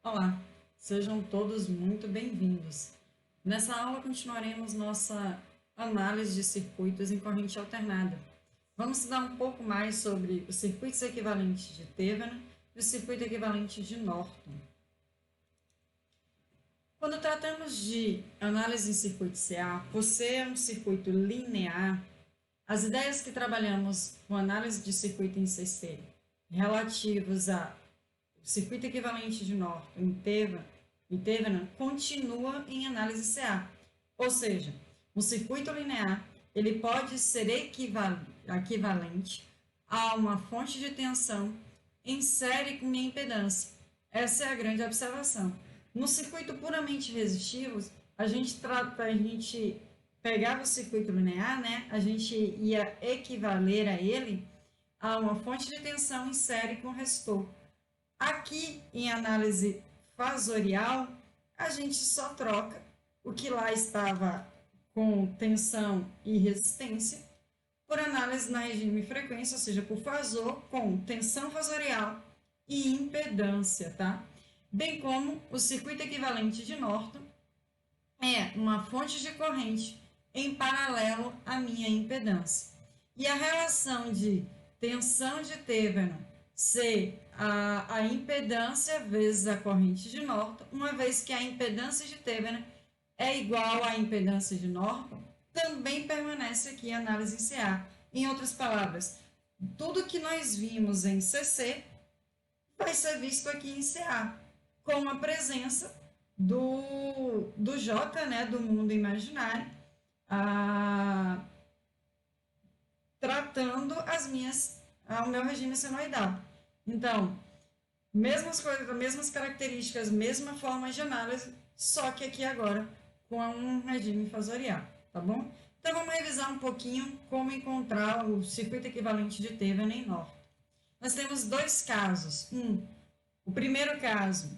Olá, sejam todos muito bem-vindos. Nessa aula continuaremos nossa análise de circuitos em corrente alternada. Vamos estudar um pouco mais sobre os circuitos equivalentes de Thevenin e o circuito equivalente de Norton. Quando tratamos de análise em circuito CA, por ser um circuito linear, as ideias que trabalhamos com análise de circuito em CC relativos a circuito equivalente de Norton e Thevenin continua em análise CA. Ou seja, um circuito linear ele pode ser equivalente a uma fonte de tensão em série com minha impedância. Essa é a grande observação. No circuito puramente resistivo, a gente pegava o circuito linear, né? A gente ia equivaler a ele a uma fonte de tensão em série com resistor. Aqui, em análise fasorial, a gente só troca o que lá estava com tensão e resistência por análise na regime frequência, ou seja, por fasor com tensão fasorial e impedância, tá? Bem como o circuito equivalente de Norton é uma fonte de corrente em paralelo à minha impedância. E a relação de tensão de Thevenin ser a impedância vezes a corrente de Norton, uma vez que a impedância de Thevenin é igual à impedância de Norton, também permanece aqui a análise em CA. Em outras palavras, tudo que nós vimos em CC vai ser visto aqui em CA, com a presença do J, né, do mundo imaginário, tratando o meu regime senoidal. Então, mesmas coisas, mesmas características, mesma forma de análise, só que aqui agora com um regime fasorial, tá bom? Então, vamos revisar um pouquinho como encontrar o circuito equivalente de Thevenin e Norton. Nós temos dois casos. O primeiro caso,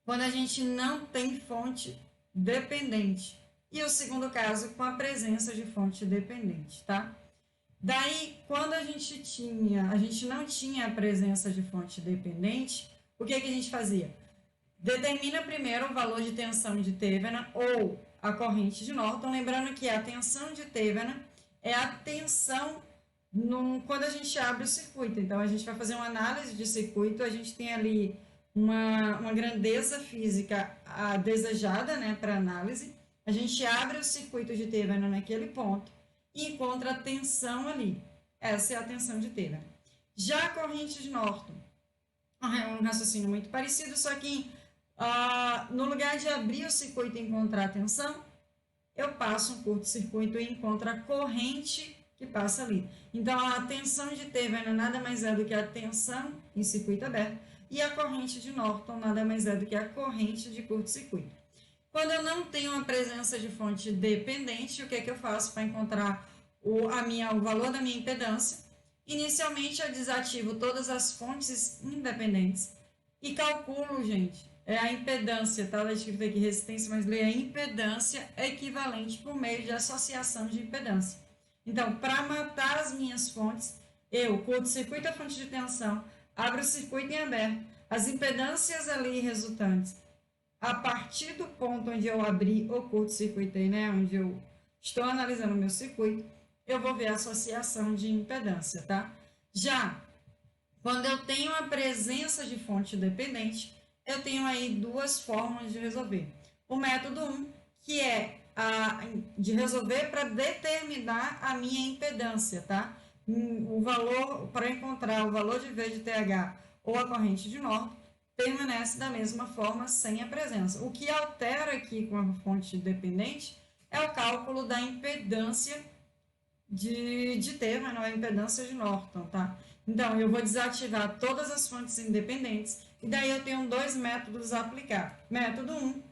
quando a gente não tem fonte dependente. E o segundo caso, com a presença de fonte dependente, tá? Daí, quando a gente não tinha a presença de fonte dependente, o que a gente fazia? Determina primeiro o valor de tensão de Thevenin ou a corrente de Norton, lembrando que a tensão de Thevenin é a tensão quando a gente abre o circuito. Então, a gente vai fazer uma análise de circuito, a gente tem ali uma grandeza física desejada, né, para análise, a gente abre o circuito de Thevenin naquele ponto, e encontra a tensão ali. Essa é a tensão de Thevenin. Já a corrente de Norton é um raciocínio muito parecido, só que no lugar de abrir o circuito e encontrar a tensão, eu passo um curto-circuito e encontro a corrente que passa ali. Então, a tensão de Thevenin nada mais é do que a tensão em circuito aberto, e a corrente de Norton nada mais é do que a corrente de curto-circuito. Quando eu não tenho a presença de fonte dependente, o que é que eu faço para encontrar o valor da minha impedância? Inicialmente, eu desativo todas as fontes independentes e calculo, gente, a impedância, tá? Está escrito aqui resistência, mas lê a impedância equivalente por meio de associação de impedância. Então, para matar as minhas fontes, eu curto-circuito a fonte de tensão, abro o circuito em aberto, as impedâncias ali resultantes a partir do ponto onde eu abri ou curto-circuitei, né, onde eu estou analisando o meu circuito, eu vou ver a associação de impedância, tá? Já quando eu tenho a presença de fonte dependente, eu tenho aí duas formas de resolver. O método 1, que é de resolver para determinar a minha impedância, tá? O valor, para encontrar o valor de V de TH ou a corrente de Norton, permanece da mesma forma sem a presença. O que altera aqui com a fonte dependente é o cálculo da impedância de Thevenin, não é a impedância de Norton, tá? Então, eu vou desativar todas as fontes independentes e daí eu tenho dois métodos a aplicar. Método 1,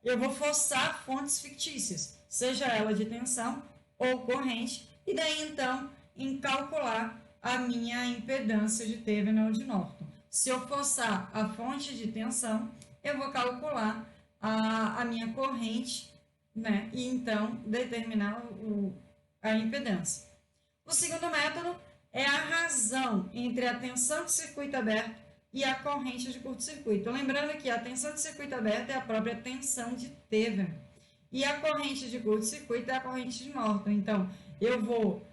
eu vou forçar fontes fictícias, seja ela de tensão ou corrente, e daí então em calcular a minha impedância de Thevenin ou de Norton. Se eu forçar a fonte de tensão, eu vou calcular a minha corrente, né, e então determinar a impedância. O segundo método é a razão entre a tensão de circuito aberto e a corrente de curto-circuito. Lembrando que a tensão de circuito aberto é a própria tensão de Thevenin. E a corrente de curto-circuito é a corrente de Norton. Então, eu vou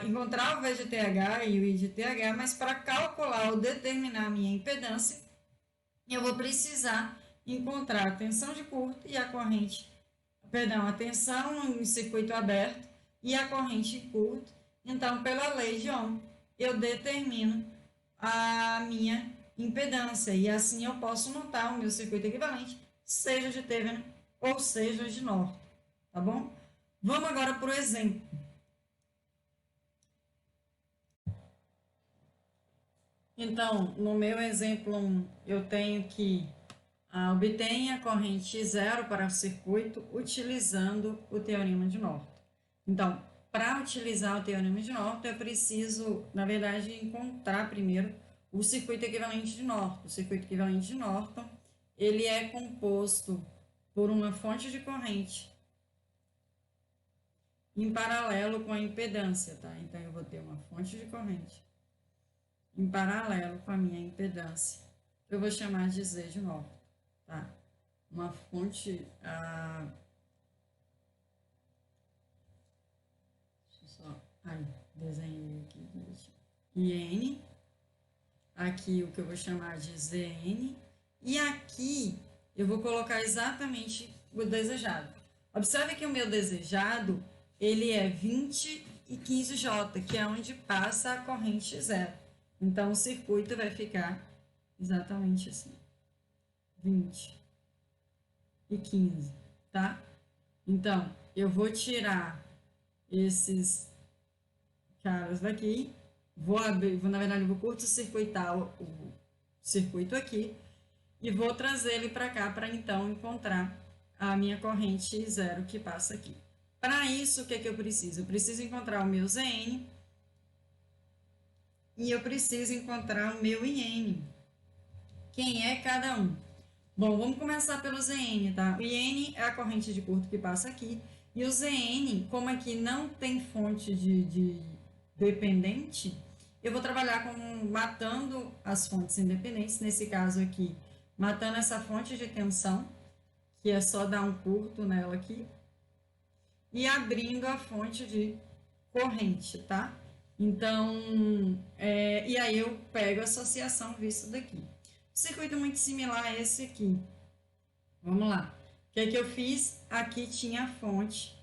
encontrar o V de TH e o I de TH, mas para calcular ou determinar a minha impedância, eu vou precisar encontrar a tensão de curto e a corrente, perdão, a tensão em circuito aberto e a corrente em curto. Então, pela lei de Ohm, eu determino a minha impedância e assim eu posso montar o meu circuito equivalente, seja de Thevenin ou seja de Norton, tá bom? Vamos agora para o exemplo. Então, no meu exemplo 1, eu tenho que obter a corrente zero para o circuito utilizando o teorema de Norton. Então, para utilizar o teorema de Norton, eu preciso, na verdade, encontrar primeiro o circuito equivalente de Norton. O circuito equivalente de Norton, ele é composto por uma fonte de corrente em paralelo com a impedância, tá? Então, eu vou ter uma fonte de corrente em paralelo com a minha impedância. Eu vou chamar de Z de Norton, tá? Uma fonte... Deixa eu só... Aí, desenhei aqui. IN. Aqui o que eu vou chamar de ZN. E aqui eu vou colocar exatamente o desejado. Observe que o meu desejado, ele é 20 e 15J, que é onde passa a corrente zero. Então, o circuito vai ficar exatamente assim. 20 e 15, tá? Então, eu vou tirar esses caras daqui, vou abrir, na verdade, eu vou curto-circuitar o circuito aqui e vou trazer ele para cá para então encontrar a minha corrente zero que passa aqui. Para isso, o que é que eu preciso? Eu preciso encontrar o meu Zn e eu preciso encontrar o meu IN. Quem é cada um? Bom, vamos começar pelo Zn, tá? O IN é a corrente de curto que passa aqui. E o Zn, como aqui não tem fonte de dependente, eu vou trabalhar matando as fontes independentes. Nesse caso aqui, matando essa fonte de tensão, que é só dar um curto nela aqui. E abrindo a fonte de corrente, tá? Então, e aí eu pego a associação vista daqui. Circuito muito similar a esse aqui. Vamos lá. O que é que eu fiz? Aqui tinha a fonte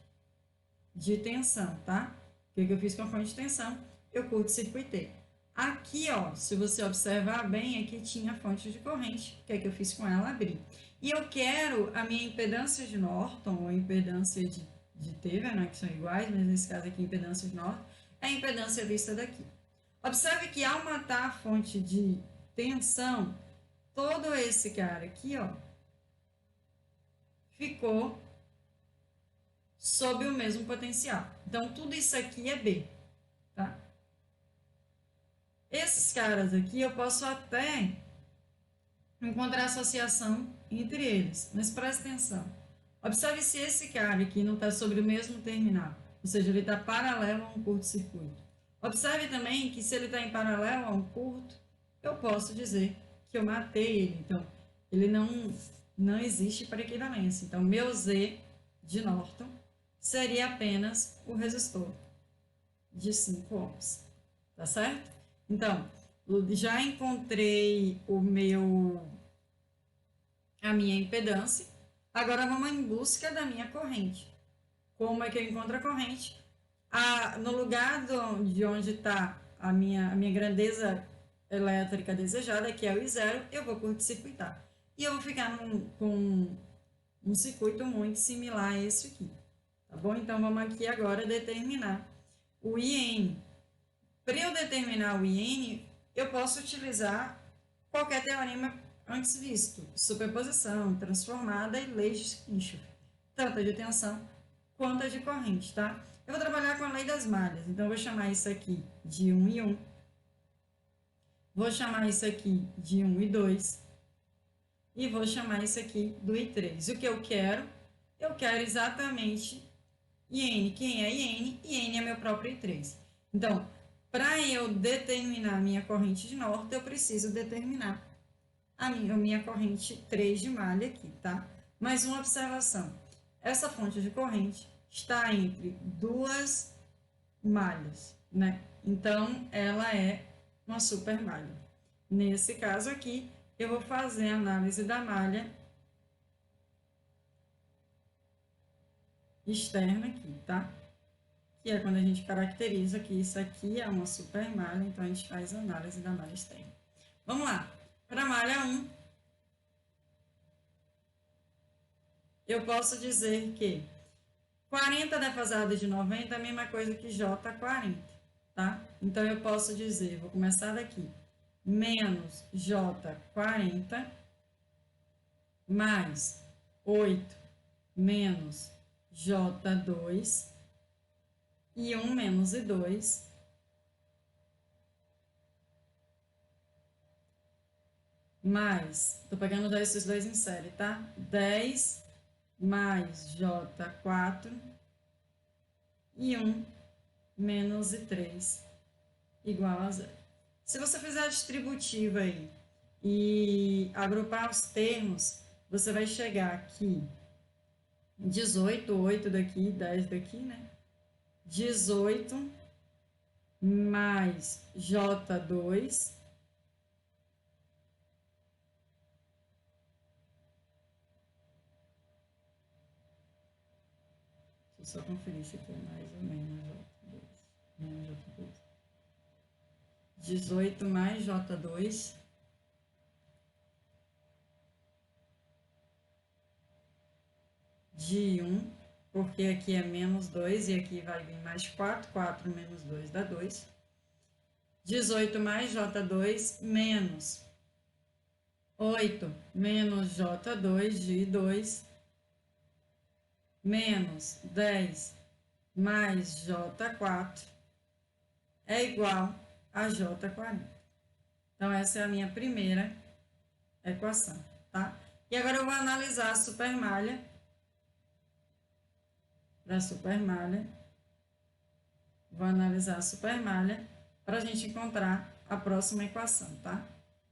de tensão, tá? O que é que eu fiz com a fonte de tensão? Eu curto-circuitei. Aqui, ó, se você observar bem, aqui tinha a fonte de corrente. O que é que eu fiz com ela? Abri. E eu quero a minha impedância de Norton, ou impedância de Thevenin, né, que são iguais, mas nesse caso aqui, impedância de Norton, é a impedância vista daqui. Observe que ao matar a fonte de tensão, todo esse cara aqui, ó, ficou sob o mesmo potencial. Então, tudo isso aqui é B, tá? Esses caras aqui, eu posso até encontrar associação entre eles, mas presta atenção. Observe se esse cara aqui não está sobre o mesmo terminal, ou seja, ele está paralelo a um curto-circuito. Observe também que se ele está em paralelo a um curto, eu posso dizer que eu matei ele. Então, ele não existe para equivalência. Então, meu Z de Norton seria apenas o resistor de 5 ohms. Tá certo? Então, já encontrei a minha impedância. Agora, vamos em busca da minha corrente. Como é que eu encontro a corrente? No lugar de onde está a minha grandeza elétrica desejada, que é o I0, eu vou curto-circuitar. E eu vou ficar com um circuito muito similar a esse aqui. Tá bom? Então, vamos aqui agora determinar o IN. Para eu determinar o IN, eu posso utilizar qualquer teorema antes visto. Superposição, transformada e lei de Kirchhoff. Tanto a de tensão quanto a de corrente, tá? Eu vou trabalhar com a lei das malhas. Então, eu vou chamar isso aqui de 1 e 1. Vou chamar isso aqui de 1 e 2. E vou chamar isso aqui do I3. O que eu quero? Eu quero exatamente IN. Quem é IN? IN é meu próprio I3. Então, Para eu determinar a minha corrente de norte, eu preciso determinar a minha corrente 3 de malha aqui, tá? Mais uma observação. Essa fonte de corrente está entre duas malhas, né? Então, ela é uma super malha. Nesse caso aqui, eu vou fazer a análise da malha externa aqui, tá? Que é quando a gente caracteriza que isso aqui é uma super malha, então a gente faz a análise da malha externa. Vamos lá. Para a malha 1, eu posso dizer que 40 defasado de 90 é a mesma coisa que J40, tá? Então, eu posso dizer, vou começar daqui, menos J40 mais 8 menos J2 e 1 menos I2 mais, tô pegando esses dois em série, tá? 10 mais J4 e 1 menos I3 igual a zero. Se você fizer a distributiva aí e agrupar os termos, você vai chegar aqui 18, 8 daqui, 10 daqui, né? 18 mais J2 deixa eu só conferir se aqui é mais ou menos J2. Menos J2. 18 mais J2 de 1, porque aqui é menos 2 e aqui vai vir mais 4. 4 menos 2 dá 2. 18 mais J2 menos 8 menos J2 de 2 menos 10 mais J4 é igual a J40. Então, essa é a minha primeira equação, tá? E agora eu vou analisar a supermalha. Para a supermalha. Vou analisar a supermalha para a gente encontrar a próxima equação, tá?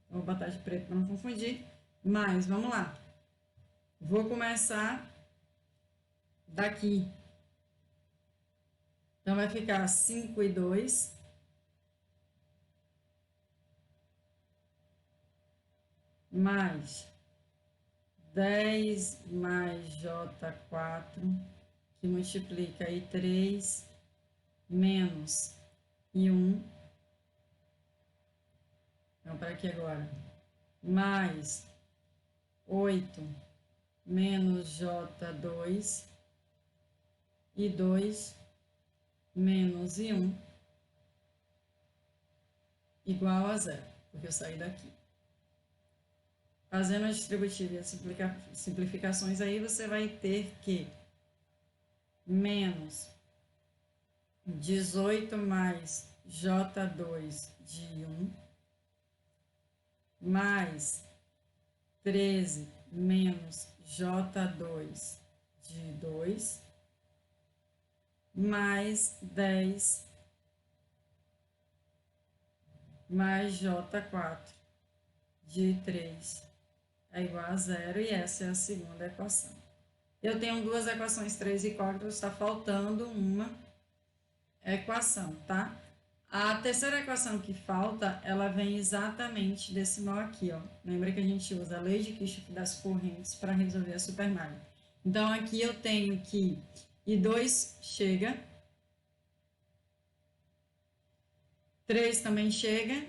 Vou botar de preto para não confundir. Mas, vamos lá. Vou começar daqui. Então, vai ficar 5 e 2. Mais 10 mais J4, que multiplica aí 3, menos I1. Vamos para aqui agora. Mais 8 menos J2 e 2 menos I1 igual a zero, porque eu saí daqui. Fazendo a distributiva e as simplificações aí, você vai ter que menos 18 mais J2 de 1 mais 13 menos J2 de 2 mais 10 mais J4 de 3 é igual a zero, e essa é a segunda equação. Eu tenho duas equações 3 e 4, está faltando uma equação, tá? A terceira equação que falta, ela vem exatamente desse nó aqui, ó. Lembra que a gente usa a lei de Kirchhoff das correntes para resolver a supermalha. Então, aqui eu tenho que I2 chega, 3 também chega,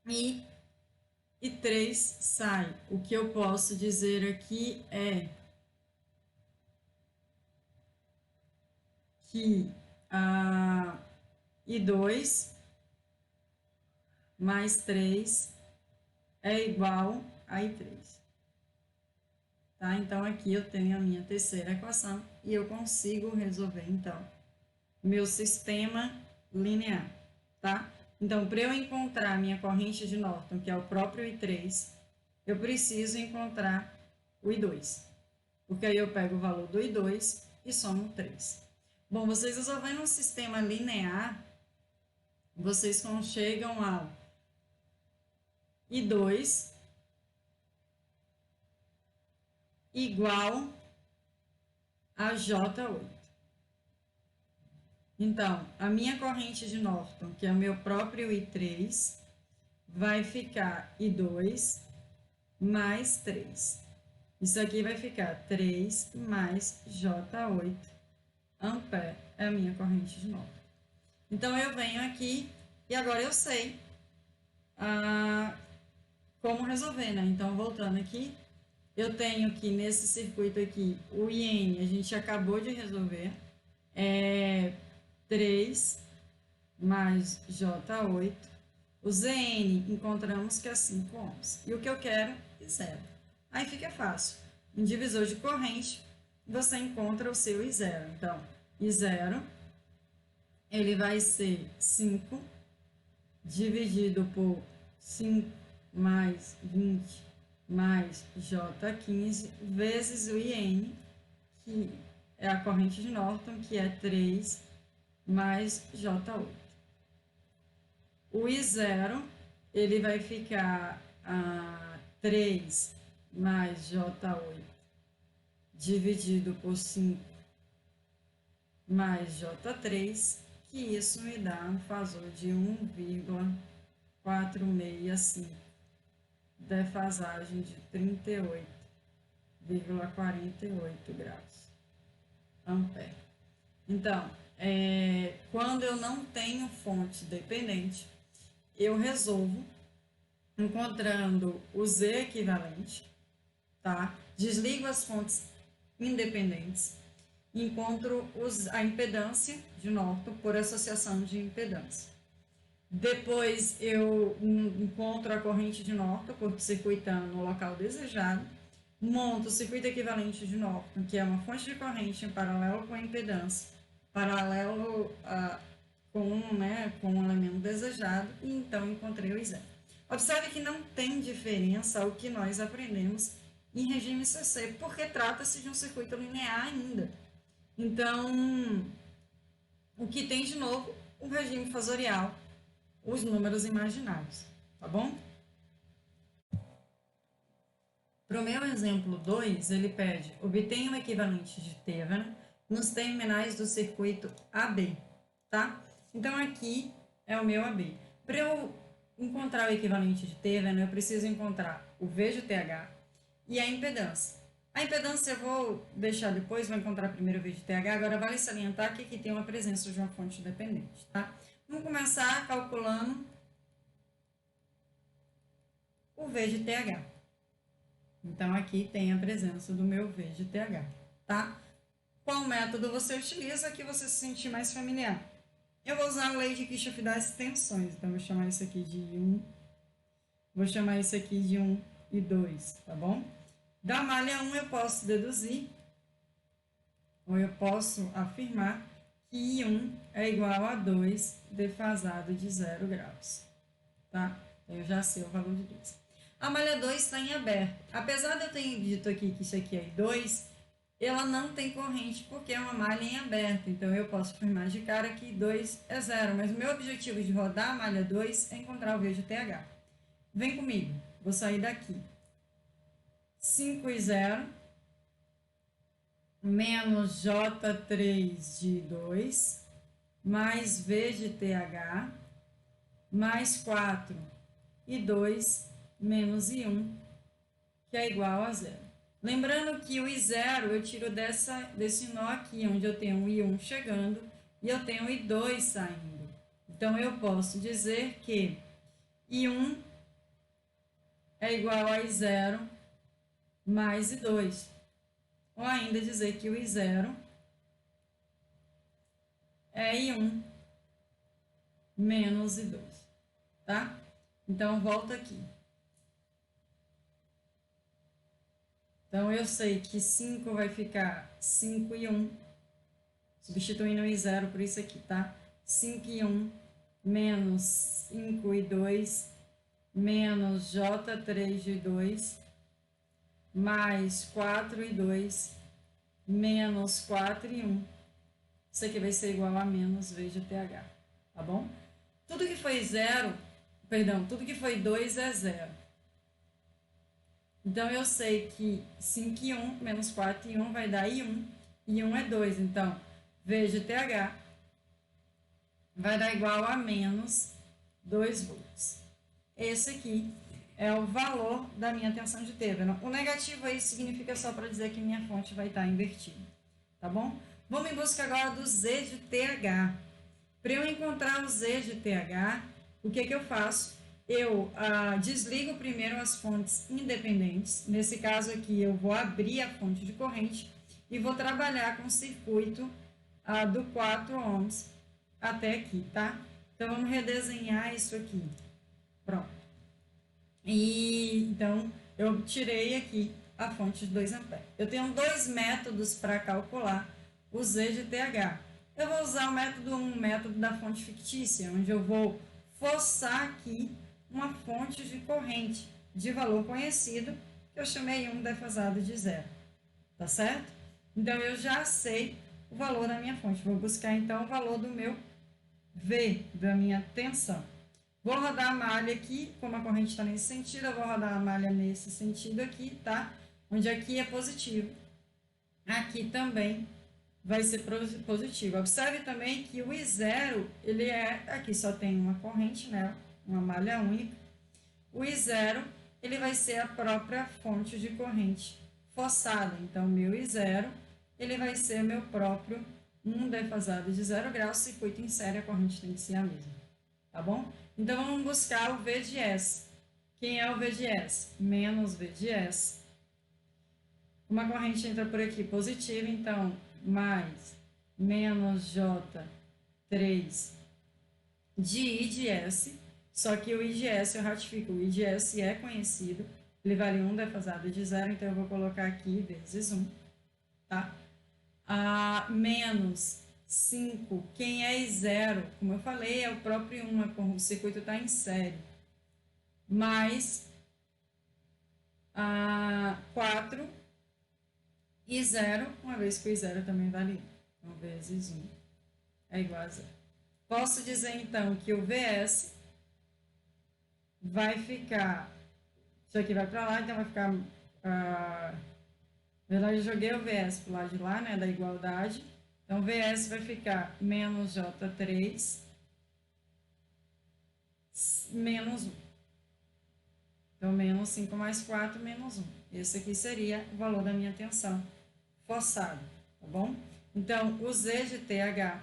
e 3 sai. O que eu posso dizer aqui é que a I2 mais 3 é igual a I3. Tá? Então, aqui eu tenho a minha terceira equação e eu consigo resolver, então, meu sistema linear, tá? Então, para eu encontrar a minha corrente de Norton, que é o próprio I3, eu preciso encontrar o I2. Porque aí eu pego o valor do I2 e somo 3. Bom, vocês resolvendo um sistema linear, vocês chegam ao I2 igual a J8. Então, a minha corrente de Norton, que é o meu próprio I3, vai ficar I2 mais 3. Isso aqui vai ficar 3 mais J8 ampere, é a minha corrente de Norton. Então, eu venho aqui e agora eu sei como resolver, né? Então, voltando aqui, eu tenho que nesse circuito aqui, o IN, a gente acabou de resolver, é 3 mais J8. O ZN, encontramos que é 5 ohms. E o que eu quero é 0. Aí fica fácil. Em divisor de corrente, você encontra o seu I0. Então, I0, ele vai ser 5 dividido por 5 mais 20 mais J15 vezes o IN, que é a corrente de Norton, que é 3 mais J8. O I0, ele vai ficar 3 mais J8 dividido por 5 mais J3, que isso me dá um fasor de 1,465, defasagem de 38,48 graus ampere. Então, quando eu não tenho fonte dependente, eu resolvo encontrando o Z equivalente, tá? Desligo as fontes independentes, encontro a impedância de Norton por associação de impedância. Depois eu encontro a corrente de Norton curto-circuitando no local desejado, monto o circuito equivalente de Norton, que é uma fonte de corrente em paralelo com a impedância, paralelo com um elemento desejado, e então encontrei o zero. Observe que não tem diferença o que nós aprendemos em regime CC, porque trata-se de um circuito linear ainda. Então, o que tem de novo? O regime fasorial, os números imaginários, tá bom? Para o meu exemplo 2, ele pede, obtenha o equivalente de Thevenin nos terminais do circuito AB, tá? Então, aqui é o meu AB. Para eu encontrar o equivalente de Thevenin, eu preciso encontrar o V de TH e a impedância. A impedância eu vou deixar depois, vou encontrar primeiro o V de TH. Agora, vale salientar que aqui tem uma presença de uma fonte dependente, tá? Vamos começar calculando o V de TH. Então, aqui tem a presença do meu V de TH, tá? Qual método você utiliza que você se sentir mais familiar? Eu vou usar a lei de Kirchhoff das extensões. Então, vou chamar isso aqui de 1. Vou chamar isso aqui de 1 e 2, tá bom? Da malha 1 eu posso deduzir, ou eu posso afirmar que I1 é igual a 2 defasado de 0 graus, tá? Eu já sei o valor de 2. A malha 2 está em aberto. Apesar de eu ter dito aqui que isso aqui é I2, ela não tem corrente porque é uma malha em aberto. Então, eu posso afirmar de cara que I2 é 0. Mas o meu objetivo de rodar a malha 2 é encontrar o V de TH. Vem comigo. Vou sair daqui. 5 e 0 menos J3 de 2 mais V de TH mais 4 e 2 menos I1, que é igual a 0. Lembrando que o I0 eu tiro desse nó aqui, onde eu tenho o I1 chegando e eu tenho o I2 saindo. Então, eu posso dizer que I1 é igual a I0 mais I2. Ou ainda dizer que o I0 é I1 menos I2, tá? Então, volta aqui. Então, eu sei que 5 vai ficar 5 e 1, substituindo o I0 por isso aqui, tá? 5 e 1 menos 5 e 2 menos J3 de 2 mais 4 e 2 menos 4 e 1. Isso aqui vai ser igual a menos V de TH, tá bom? Tudo que foi zero, perdão, tudo que foi 2 é zero. Então, eu sei que 5 e 1 menos 4 e 1 vai dar I1, e 1 é 2. Então, V de TH vai dar igual a menos 2 volts. Esse aqui é o valor da minha tensão de Thevenin. O negativo aí significa só para dizer que minha fonte vai estar invertida, tá bom? Vamos em busca agora do Z de TH. Para eu encontrar o Z de TH, o que eu faço? Eu desligo primeiro as fontes independentes. Nesse caso aqui, eu vou abrir a fonte de corrente e vou trabalhar com o circuito do 4 ohms até aqui, tá? Então, vamos redesenhar isso aqui. Pronto. E, então, eu tirei aqui a fonte de 2 amperes. Eu tenho dois métodos para calcular o Z de TH. Eu vou usar o método 1, método da fonte fictícia, onde eu vou forçar aqui uma fonte de corrente de valor conhecido, que eu chamei 1 defasado de 0. Tá certo? Então, eu já sei o valor da minha fonte. Vou buscar, então, o valor do meu V, da minha tensão. Vou rodar a malha aqui, como a corrente está nesse sentido, eu vou rodar a malha nesse sentido aqui, tá? Onde aqui é positivo. Aqui também vai ser positivo. Observe também que o I0, ele aqui só tem uma corrente nela, uma malha única. O I0, ele vai ser a própria fonte de corrente forçada. Então, meu I0, ele vai ser meu próprio 1 defasado de 0 graus, circuito em série, a corrente tem que ser a mesma, tá bom? Então, vamos buscar o V de S. Quem é o V de S? Menos V de S. Uma corrente entra por aqui positiva, então, mais menos J3 de I de S. Só que o I de S eu ratifico. O I de S é conhecido. Ele vale 1 defasado de 0, então eu vou colocar aqui vezes 1, tá? Menos 5, quem é I0, como eu falei, é o próprio 1, o circuito está em série, mais 4, I0, uma vez que o I0 também vale 1, então vezes 1 é igual a 0. Posso dizer, então, que o VS vai ficar, isso aqui vai para lá, então vai ficar, na verdade eu joguei o VS para o lado de lá, né, da igualdade. Então, VS vai ficar menos J3 menos 1. Então, menos 5 mais 4, menos 1. Esse aqui seria o valor da minha tensão forçada, tá bom? Então, o Z de TH,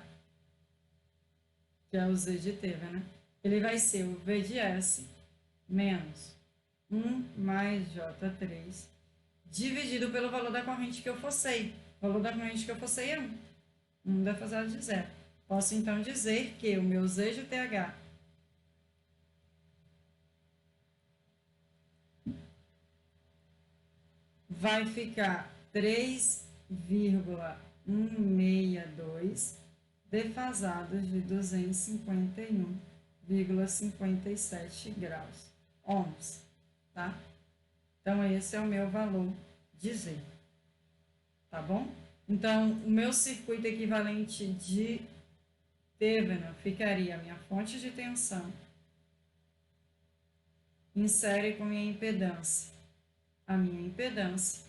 que é o Z de Thevenin, né? Ele vai ser o V de S menos 1 mais J3 dividido pelo valor da corrente que eu forcei. O valor da corrente que eu forcei é 1. 1 defasado de 0. Posso, então, dizer que o meu Z de TH vai ficar 3,162 defasados de 251,57 graus ohms, tá? Então, esse é o meu valor de Z, tá bom? Então, o meu circuito equivalente de Thevenin ficaria a minha fonte de tensão em série com minha impedância. A minha impedância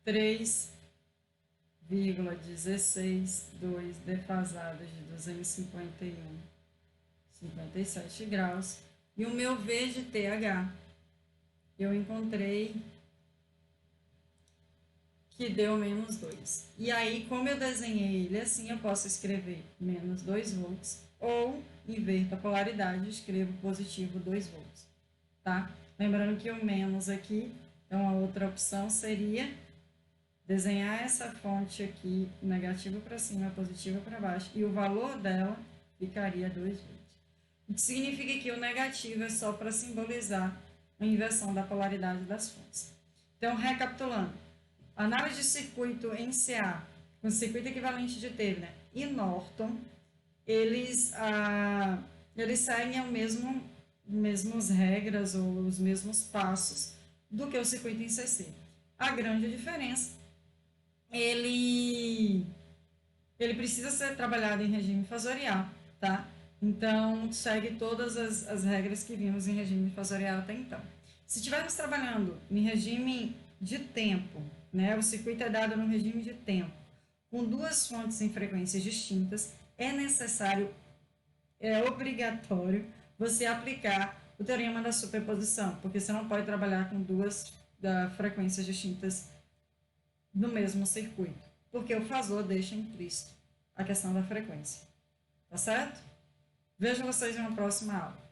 3,162 defasados de 251,57 graus. E o meu V de TH, eu encontrei que deu menos 2. E aí, como eu desenhei ele assim, eu posso escrever menos 2 volts, ou, inverto a polaridade, escrevo positivo 2 volts, tá? Lembrando que o menos aqui, então a outra opção seria desenhar essa fonte aqui, negativo para cima, positivo para baixo, e o valor dela ficaria 2 volts. O que significa que o negativo é só para simbolizar a inversão da polaridade das fontes. Então, recapitulando, a análise de circuito em CA, com circuito equivalente de Thevenin e Norton, eles seguem mesmas regras ou os mesmos passos do que o circuito em CC. A grande diferença, ele ele precisa ser trabalhado em regime fasorial, tá? Então, segue todas as regras que vimos em regime fasorial até então. Se estivermos trabalhando em regime de tempo, né, o circuito é dado no regime de tempo, com duas fontes em frequências distintas, é necessário, é obrigatório você aplicar o teorema da superposição, porque você não pode trabalhar com duas frequências distintas no mesmo circuito, porque o fasor deixa implícito a questão da frequência. Tá certo? Vejo vocês em uma próxima aula.